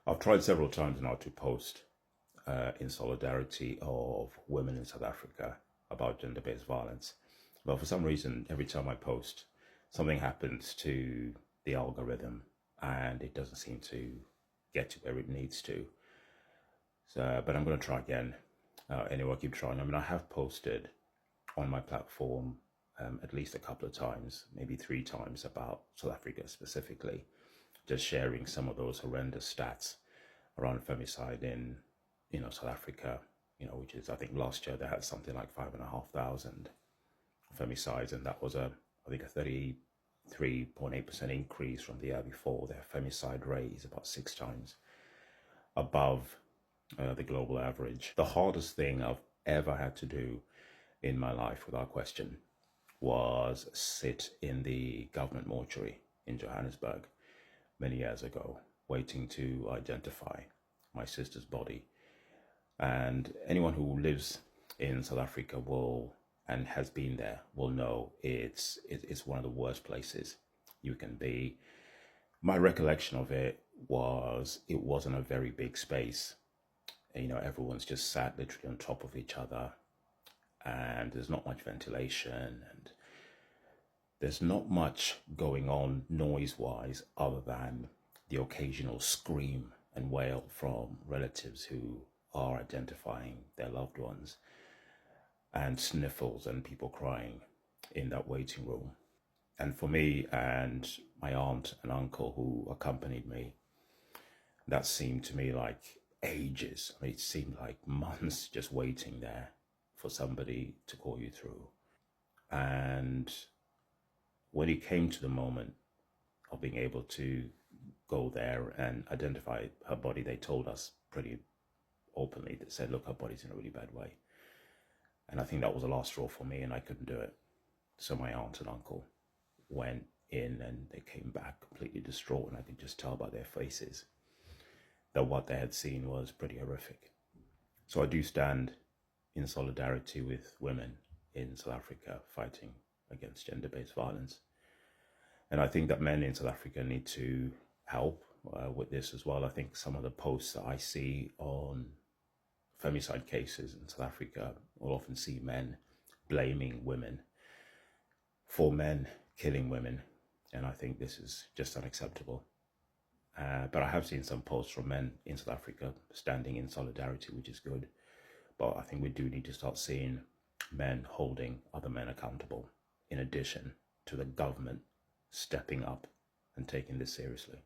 I've tried several times now to post in solidarity of women in South Africa about gender-based violence. But for some reason, every time I post, something happens to the algorithm and it doesn't seem to get to where it needs to. So, but I'm going to try again. Anyway, I'll keep trying. I mean, I have posted on my platform at least a couple of times, maybe 3 times, about South Africa specifically, just sharing some of those horrendous stats around femicide in, South Africa, which is, I think last year they had something like 5,500 femicides, and that was I think a 33.8% increase from the year before. Their femicide rate is about 6 times above the global average. The hardest thing I've ever had to do in my life, without question, was sit in the government mortuary in Johannesburg many years ago, waiting to identify my sister's body. And anyone who lives in South Africa will, and has been there, will know it's one of the worst places you can be. My recollection of it wasn't a very big space. Everyone's just sat literally on top of each other, and there's not much ventilation, and there's not much going on noise-wise other than the occasional scream and wail from relatives who are identifying their loved ones, and sniffles and people crying in that waiting room. And for me and my aunt and uncle who accompanied me, that seemed to me like ages. I mean, it seemed like months just waiting there for somebody to call you through. And when it came to the moment of being able to go there and identify her body, they told us pretty openly, they said, look, her body's in a really bad way. And I think that was the last straw for me, and I couldn't do it. So my aunt and uncle went in and they came back completely distraught, and I could just tell by their faces that what they had seen was pretty horrific. So I do stand in solidarity with women in South Africa fighting against gender-based violence. And I think that men in South Africa need to help with this as well. I think some of the posts that I see on femicide cases in South Africa will often see men blaming women for men killing women. And I think this is just unacceptable. But I have seen some posts from men in South Africa standing in solidarity, which is good. But I think we do need to start seeing men holding other men accountable, in addition to the government stepping up and taking this seriously.